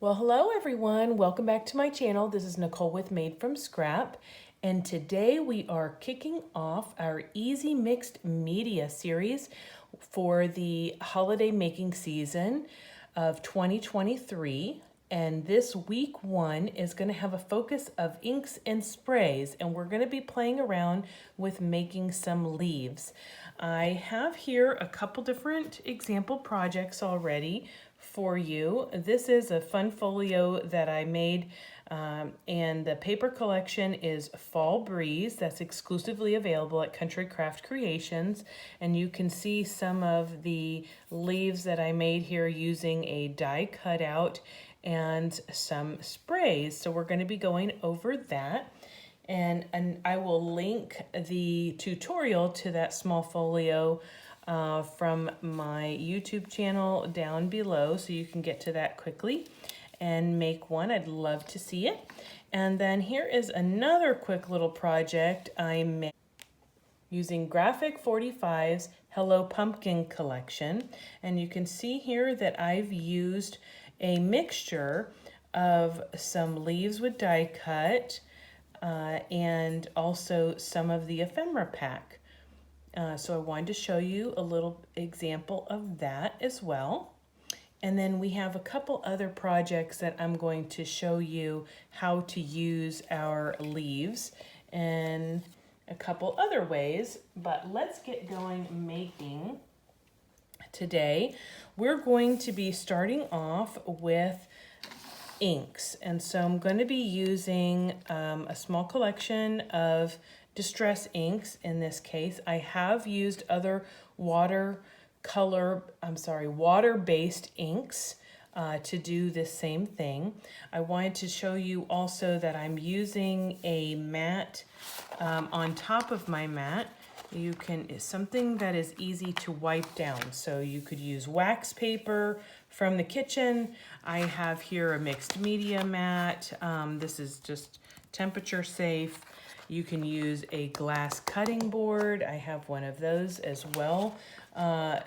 Well, hello everyone. Welcome back to my channel. This is Nicole with Made from Scrap. And today we are kicking off our Easy Mixed Media series for the holiday making season of 2023. And this week one is going to have a focus of inks and sprays, and we're going to be playing around with making some leaves. I have here a couple different example projects already for you. This is a fun folio that I made, and the paper collection is Fall Breeze. That's exclusively available at Country Craft Creations, and you can see some of the leaves that I made here using a die cutout and some sprays. So we're going to be going over that, and I will link the tutorial to that small folio from my YouTube channel down below, so you can get to that quickly and make one. I'd love to see it. And then here is another quick little project I made using Graphic 45's Hello Pumpkin collection. And you can see here that I've used a mixture of some leaves with die cut and also some of the ephemera pack. So I wanted to show you a little example of that as well. And then we have a couple other projects that I'm going to show you how to use our leaves and a couple other ways, but let's get going making. Today, we're going to be starting off with inks. And so I'm going to be using a small collection of distress inks. In this case, I have used other water-based inks to do the same thing. I wanted to show you also that I'm using a mat on top of my mat. It's something that is easy to wipe down. So you could use wax paper from the kitchen. I have here a mixed media mat. This is just temperature safe. You can use a glass cutting board. I have one of those as well.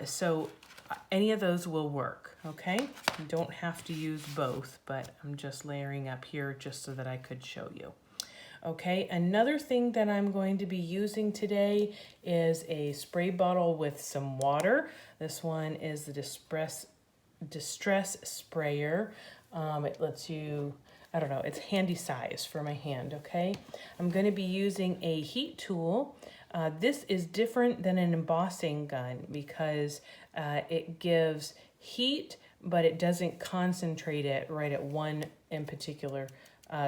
So any of those will work, okay? You don't have to use both, but I'm just layering up here just so that I could show you. Okay, another thing that I'm going to be using today is a spray bottle with some water. This one is the Distress Sprayer. It lets you, I don't know, it's handy size for my hand, okay? I'm going to be using a heat tool. This is different than an embossing gun because it gives heat, but it doesn't concentrate it right at one in particular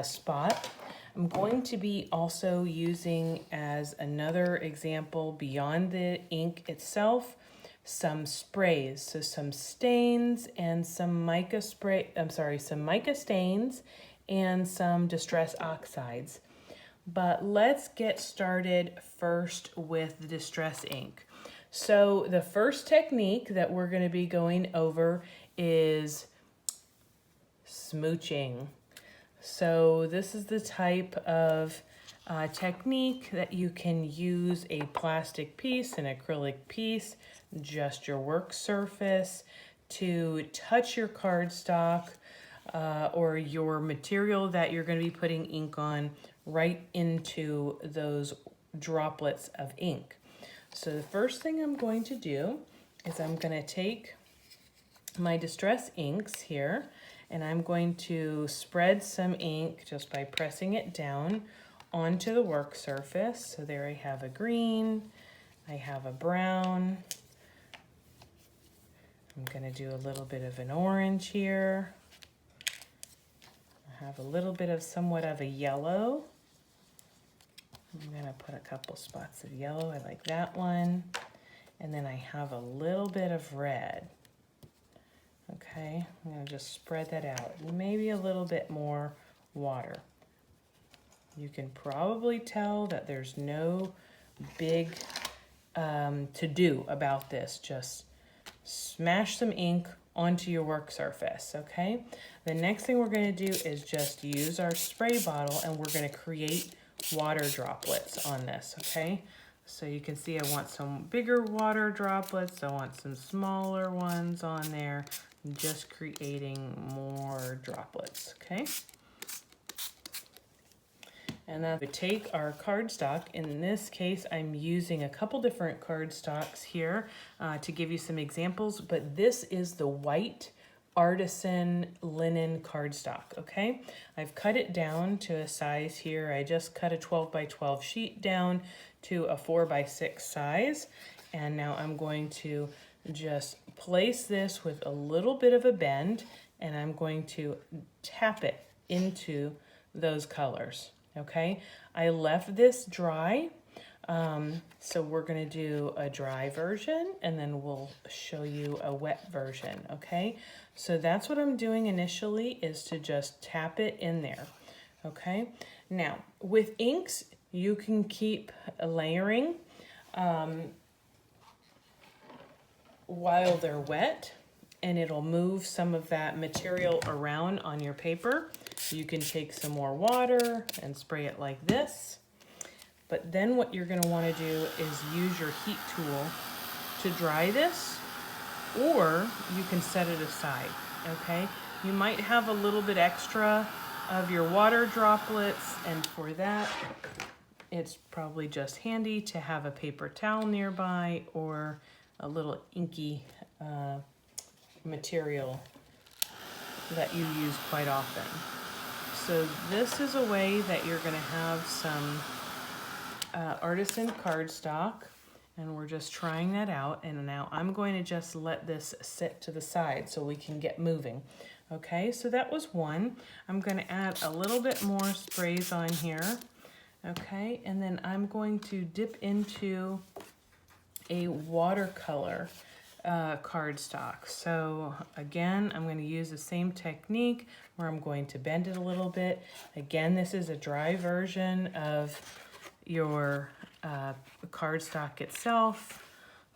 spot. I'm going to be also using, as another example beyond the ink itself, some sprays. So some stains and some mica stains and some distress oxides. But let's get started first with the distress ink. So the first technique that we're going to be going over is smooching. So this is the type of technique that you can use a plastic piece, an acrylic piece, just your work surface, to touch your cardstock or your material that you're going to be putting ink on right into those droplets of ink. So the first thing I'm going to do is I'm going to take my distress inks here, and I'm going to spread some ink just by pressing it down onto the work surface. So there I have a green, I have a brown, I'm going to do a little bit of an orange here, I have a little bit of somewhat of a yellow. I'm going to put a couple spots of yellow, I like that one, and then I have a little bit of red. Okay, I'm going to just spread that out. Maybe a little bit more water. You can probably tell that there's no big to do about this. Just smash some ink onto your work surface, okay? The next thing we're gonna do is just use our spray bottle and we're gonna create water droplets on this, okay? So you can see I want some bigger water droplets, I want some smaller ones on there, just creating more droplets, okay? And then we take our cardstock. In this case, I'm using a couple different cardstocks here to give you some examples, but this is the white Artisan linen cardstock, okay? I've cut it down to a size here. I just cut a 12 by 12 sheet down to a 4 by 6 size. And now I'm going to just place this with a little bit of a bend, and I'm going to tap it into those colors. Okay, I left this dry, so we're gonna do a dry version and then we'll show you a wet version, okay? So that's what I'm doing initially, is to just tap it in there, okay? Now, with inks, you can keep layering while they're wet, and it'll move some of that material around on your paper. You can take some more water and spray it like this. But then what you're gonna wanna do is use your heat tool to dry this, or you can set it aside, okay? You might have a little bit extra of your water droplets, and for that, it's probably just handy to have a paper towel nearby or a little inky material that you use quite often. So this is a way that you're gonna have some Artisan cardstock, and we're just trying that out. And now I'm going to just let this sit to the side so we can get moving. Okay, so that was one. I'm gonna add a little bit more sprays on here. Okay, and then I'm going to dip into a watercolor cardstock. So again, I'm going to use the same technique where I'm going to bend it a little bit. Again, this is a dry version of your cardstock itself.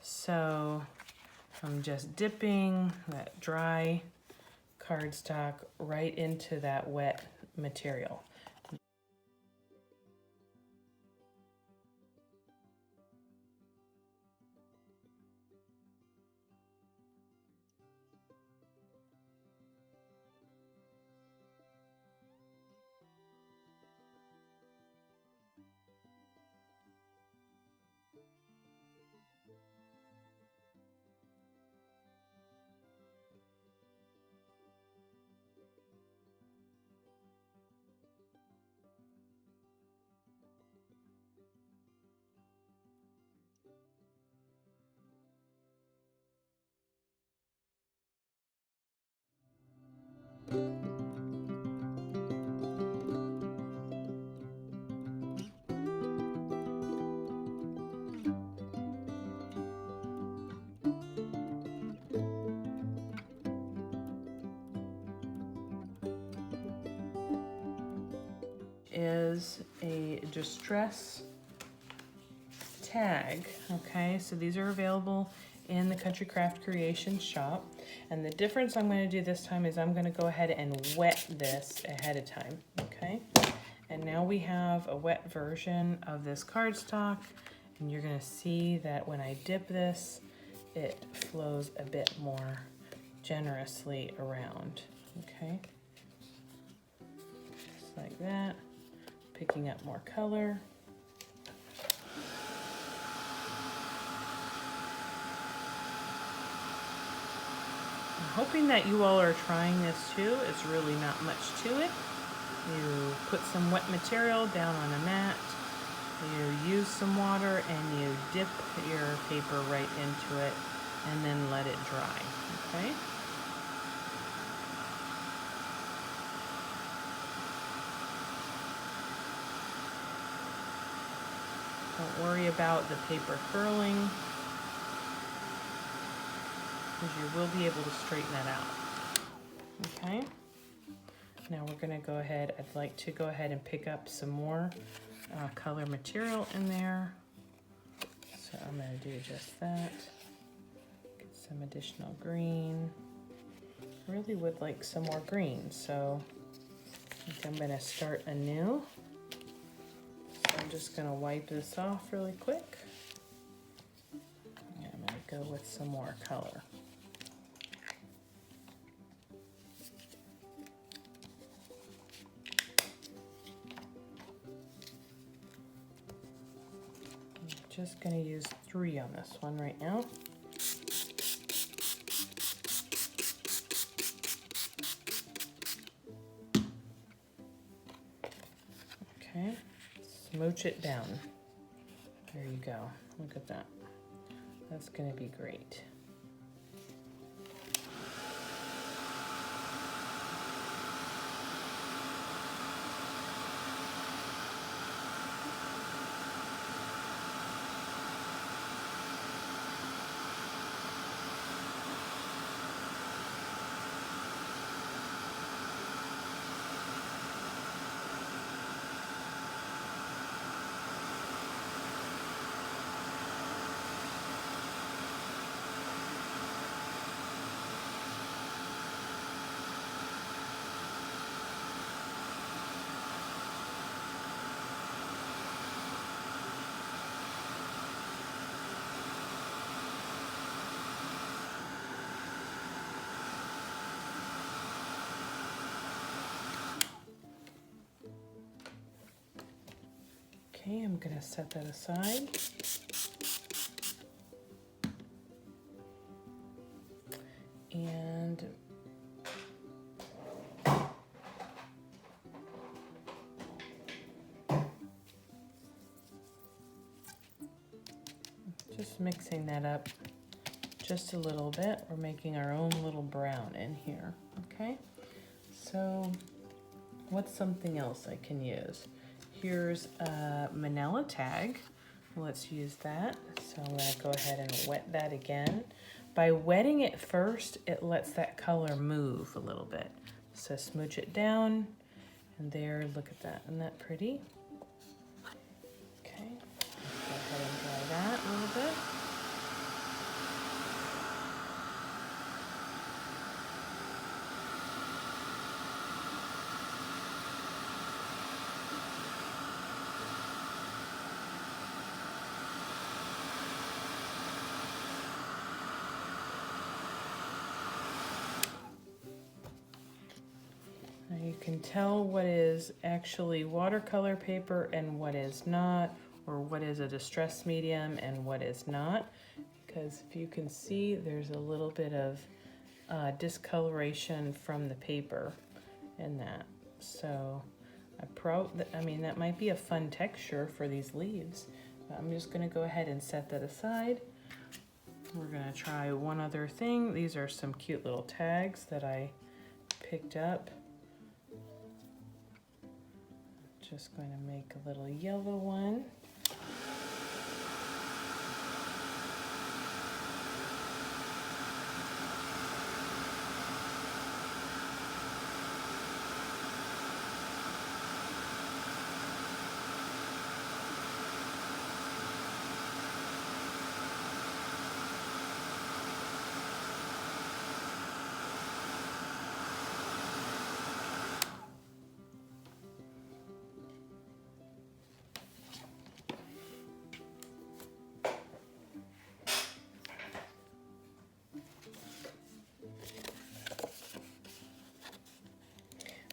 So I'm just dipping that dry cardstock right into that wet material. Is a distress tag, okay? So these are available in the Country Craft Creations shop. And the difference I'm going to do this time is I'm going to go ahead and wet this ahead of time, okay? And now we have a wet version of this cardstock, and you're going to see that when I dip this, it flows a bit more generously around, okay? Just like that. Picking up more color. I'm hoping that you all are trying this too. It's really not much to it. You put some wet material down on a mat, you use some water, and you dip your paper right into it and then let it dry, okay? Don't worry about the paper curling, because you will be able to straighten that out. Okay, Now we're gonna go ahead, I'd like to go ahead and pick up some more color material in there. So I'm gonna do just that. Get some additional green. I really would like some more green, so I think I'm gonna start anew. So I'm just gonna wipe this off really quick. And I'm gonna go with some more color. I'm just gonna use 3 on this one right now. Okay, smooch it down. There you go. Look at that. That's going to be great. Okay, I'm going to set that aside. And just mixing that up just a little bit. We're making our own little brown in here, okay? So what's something else I can use? Here's a manila tag. Let's use that. So I'm gonna go ahead and wet that again. By wetting it first, it lets that color move a little bit. So smooch it down, and there, look at that. Isn't that pretty? Okay, let's go ahead and dry that a little bit. You can tell what is actually watercolor paper and what is not, or what is a distress medium and what is not, because if you can see, there's a little bit of discoloration from the paper in that. So I mean, that might be a fun texture for these leaves. But I'm just gonna go ahead and set that aside. We're gonna try one other thing. These are some cute little tags that I picked up. Just going to make a little yellow one.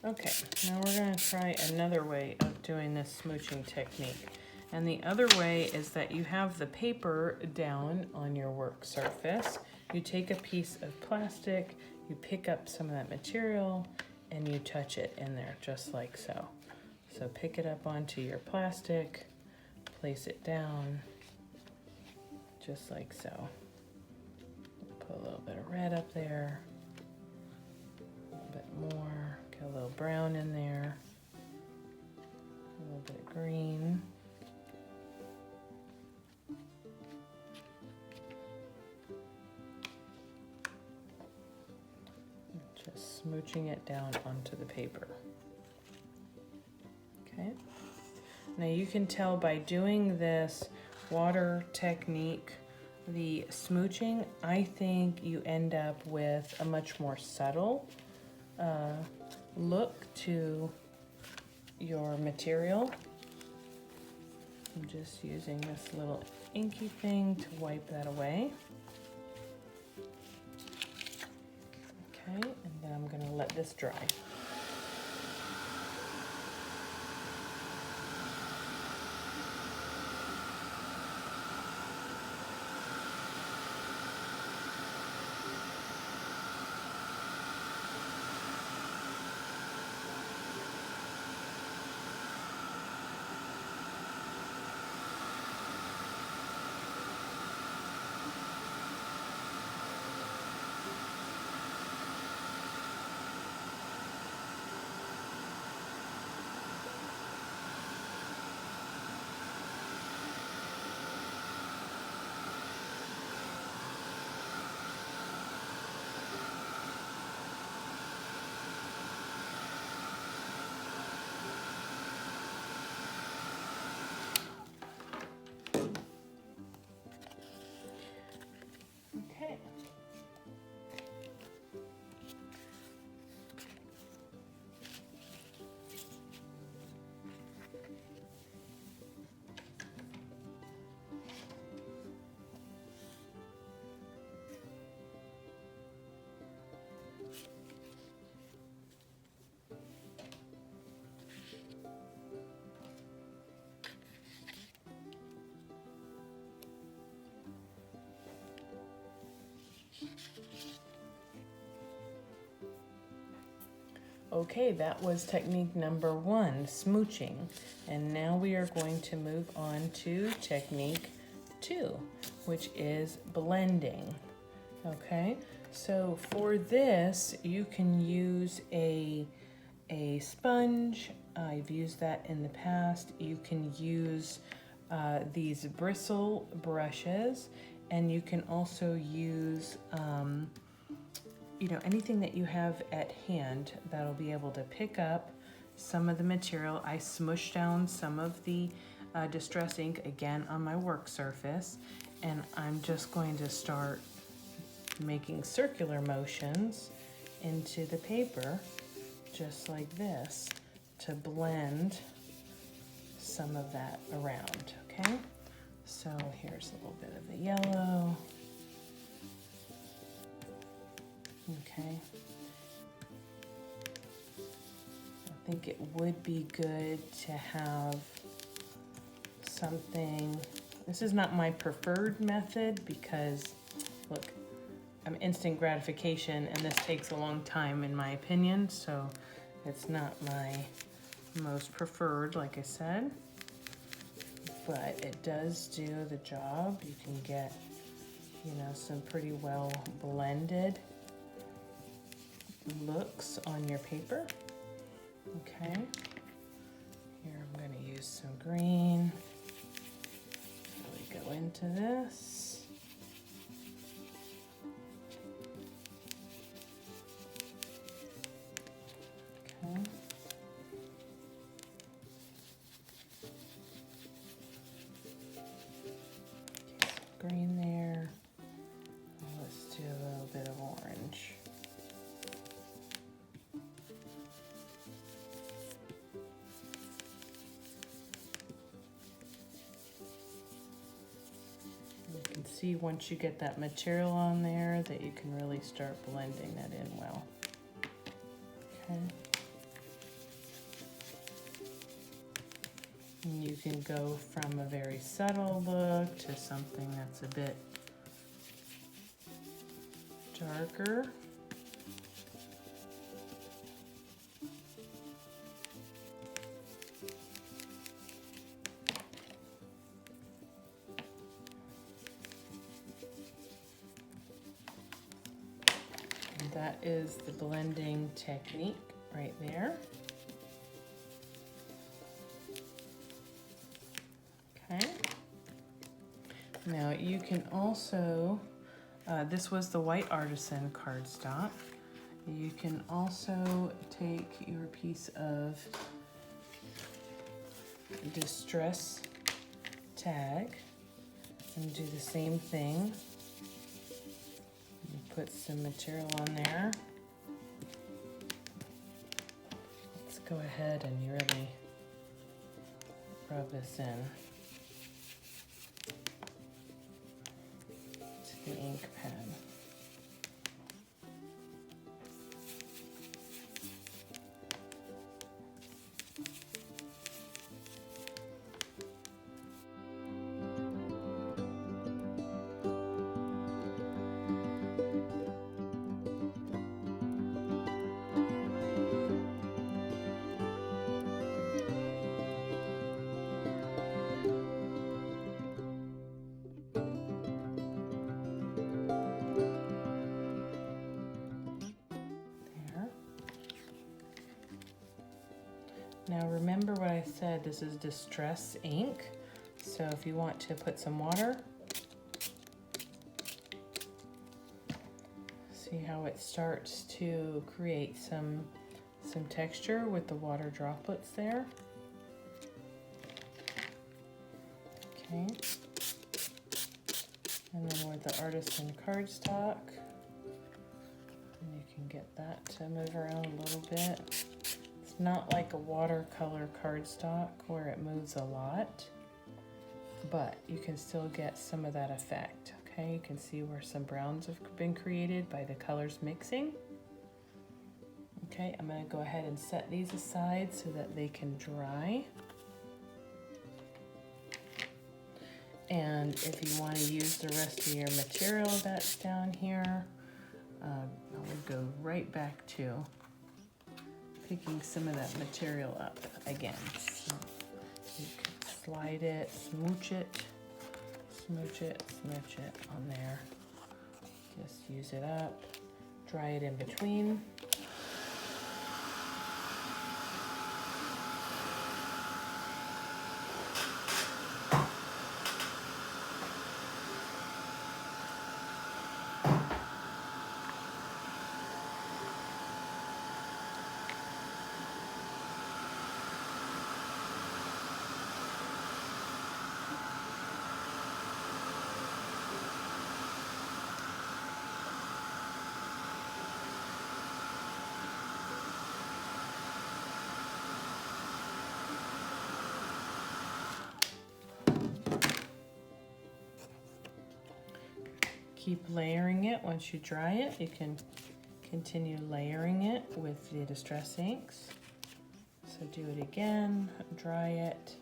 Okay, now we're going to try another way of doing this smooching technique. And the other way is that you have the paper down on your work surface. You take a piece of plastic, you pick up some of that material, and you touch it in there just like so. So pick it up onto your plastic, place it down, just like so. Put a little bit of red up there, a little bit more. Got a little brown in there, a little bit of green. Just smooching it down onto the paper. Okay. Now you can tell by doing this water technique, the smooching, I think you end up with a much more subtle look to your material. I'm just using this little inky thing to wipe that away. Okay, and then I'm going to let this dry. Okay, that was technique number 1, smooching. And now we are going to move on to technique 2, which is blending. Okay, so for this, you can use a sponge. I've used that in the past. You can use these bristle brushes, and you can also use you know, anything that you have at hand that'll be able to pick up some of the material. I smushed down some of the distress ink again on my work surface, and I'm just going to start making circular motions into the paper, just like this, to blend some of that around, okay? So here's a little bit of the yellow. Okay. I think it would be good to have something. This is not my preferred method because, look, I'm instant gratification and this takes a long time in my opinion, so it's not my most preferred, like I said, but it does do the job. You can get, you know, some pretty well blended looks on your paper. Okay, here I'm going to use some green. Really go into this. Okay. Green there. Let's do a little bit of orange. See, once you get that material on there, that you can really start blending that in well. Okay. And you can go from a very subtle look to something that's a bit darker. That is the blending technique right there. Okay. Now you can also, this was the white Artisan cardstock, You can also take your piece of distress tag and do the same thing. You put some material on there. Let's go ahead and really rub this in to the ink pad. Now remember what I said, this is distress ink. So if you want to put some water, see how it starts to create some texture with the water droplets there. Okay. And then with the Artisan Cardstock, and you can get that to move around a little bit. Not like a watercolor cardstock where it moves a lot, but you can still get some of that effect. Okay, you can see where some browns have been created by the colors mixing. Okay, I'm going to go ahead and set these aside so that they can dry. And if you want to use the rest of your material that's down here, I would go right back to picking some of that material up again. So you can slide it, smooch it, smooch it, smooch it on there. Just use it up, dry it in between. Keep layering it. Once you dry it, you can continue layering it with the distress inks. So do it again, dry it.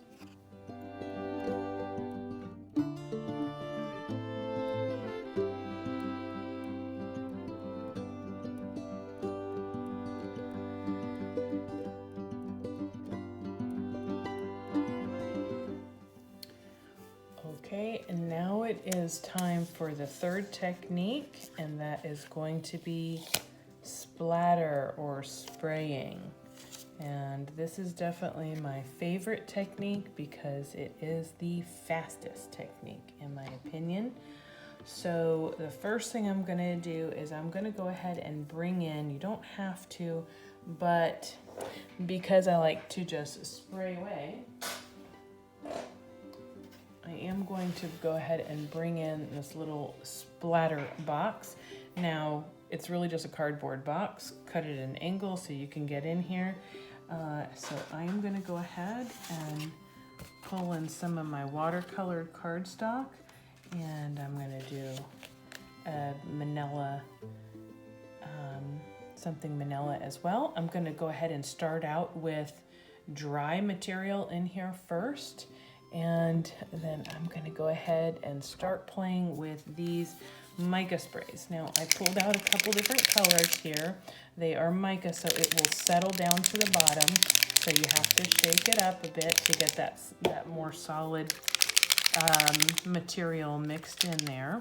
Okay, and now it is time for the third technique, and that is going to be splatter or spraying. And this is definitely my favorite technique because it is the fastest technique in my opinion. So the first thing I'm gonna do is I'm gonna go ahead and bring in, you don't have to, but because I like to just spray away, I am going to go ahead and bring in this little splatter box. Now, it's really just a cardboard box. Cut it at an angle so you can get in here. So I am going to go ahead and pull in some of my watercolored cardstock, and I'm going to do a manila, something manila as well. I'm going to go ahead and start out with dry material in here first. And then I'm going to go ahead and start playing with these mica sprays. Now I pulled out a couple different colors here. They are mica, so it will settle down to the bottom. So you have to shake it up a bit to get that more solid material mixed in there.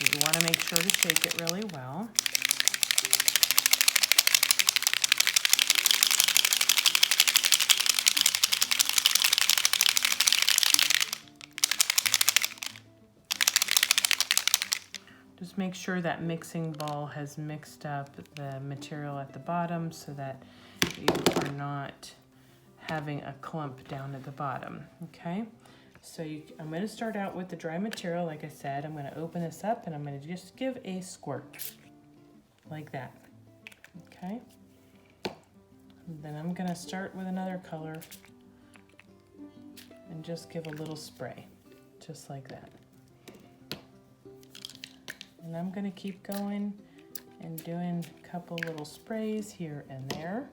You want to make sure to shake it really well. Just make sure that mixing ball has mixed up the material at the bottom so that you are not having a clump down at the bottom, okay? So I'm going to start out with the dry material. Like I said, I'm going to open this up and I'm going to just give a squirt like that, okay? And then I'm going to start with another color and just give a little spray, just like that. And I'm going to keep going and doing a couple little sprays here and there.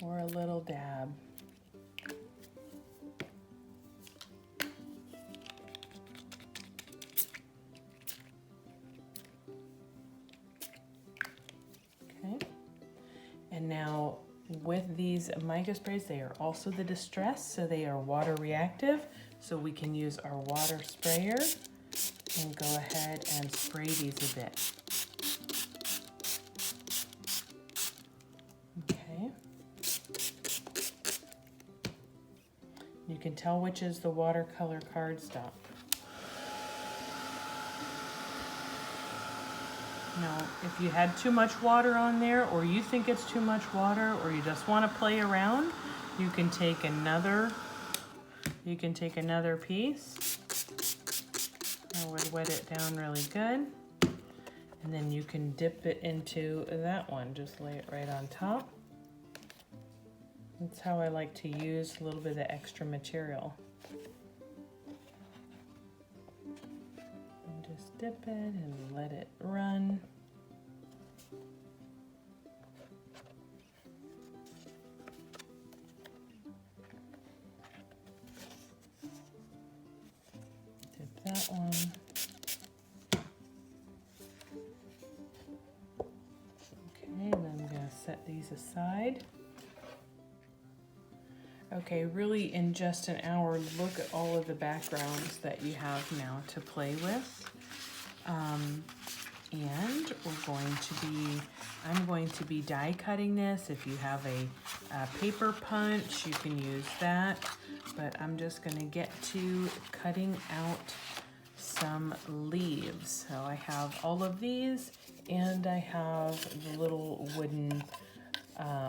Or a little dab. Okay. And now with these mica sprays, they are also the distress, so they are water reactive. So we can use our water sprayer and go ahead and spray these a bit. Okay. You can tell which is the watercolor cardstock. Now, if you had too much water on there, or you think it's too much water, or you just want to play around, you can take another piece. I would wet it down really good. And then you can dip it into that one. Just lay it right on top. That's how I like to use a little bit of the extra material. And just dip it and let it run. Dip that one. Okay, and then I'm going to set these aside. Okay, really in just an hour, look at all of the backgrounds that you have now to play with. And I'm going to be die cutting this. If you have a paper punch, you can use that. But I'm just gonna get to cutting out some leaves. So I have all of these, and I have the little wooden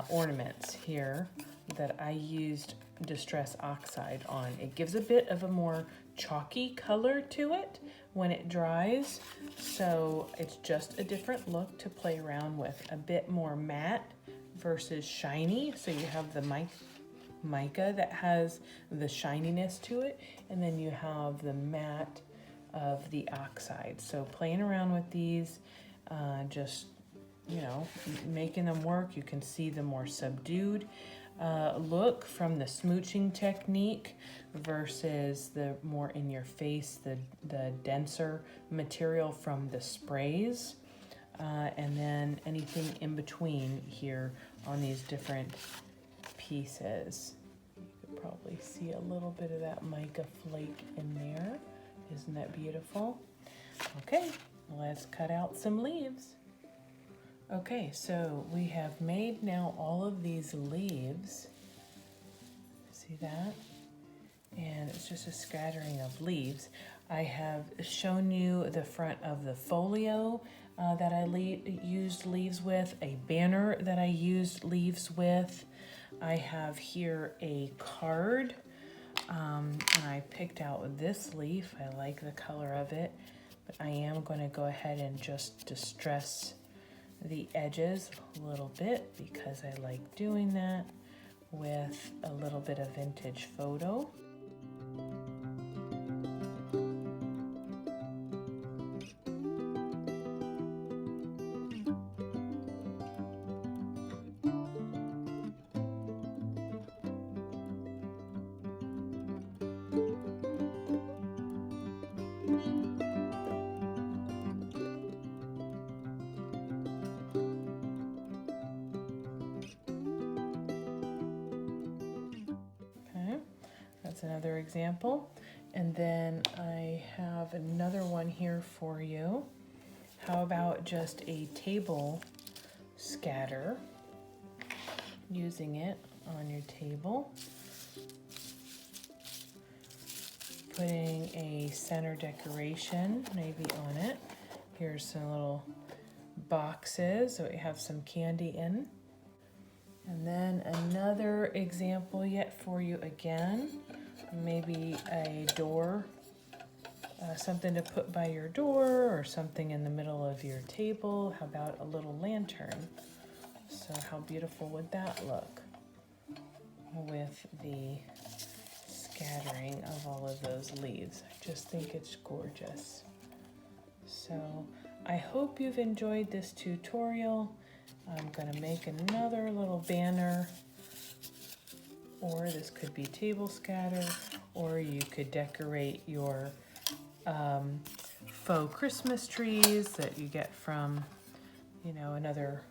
ornaments here that I used Distress Oxide on. It gives a bit of a more chalky color to it when it dries, so it's just a different look to play around with. A bit more matte versus shiny, so you have the mica that has the shininess to it, and then you have the matte of the oxide. So playing around with these, just, you know, making them work. You can see the more subdued look from the smooching technique versus the more in your face, the denser material from the sprays, and then anything in between here on these different pieces. You could probably see a little bit of that mica flake in there. Isn't that beautiful? Okay, let's cut out some leaves. Okay, so we have made now all of these leaves. See that? And it's just a scattering of leaves. I have shown you the front of the folio that I used leaves with, a banner that I used leaves with. I have here a card, and I picked out this leaf. I like the color of it, but I am going to go ahead and just distress the edges a little bit because I like doing that with a little bit of vintage photo. That's another example. And then I have another one here for you. How about just a table scatter, using it on your table. putting a center decoration maybe on it. Here's some little boxes that we have some candy in. And then another example yet for you again. Maybe a door, something to put by your door or something in the middle of your table. How about a little lantern? So how beautiful would that look with the scattering of all of those leaves? I just think it's gorgeous. So I hope you've enjoyed this tutorial. I'm going to make another little banner, or this could be table scatter, or you could decorate your faux Christmas trees that you get from, you know, another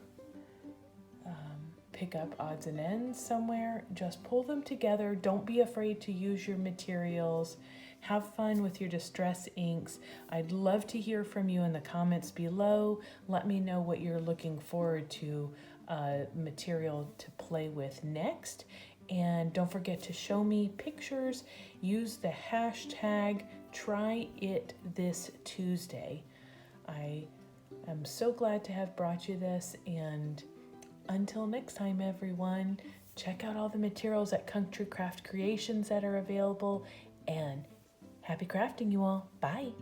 pick up odds and ends somewhere. Just pull them together. Don't be afraid to use your materials. Have fun with your distress inks. I'd love to hear from you in the comments below. Let me know what you're looking forward to material to play with next. And don't forget to show me pictures. Use the hashtag #TryItThisTuesday. I am so glad to have brought you this, and until next time, everyone, check out all the materials at Country Craft Creations that are available, and happy crafting, you all. Bye.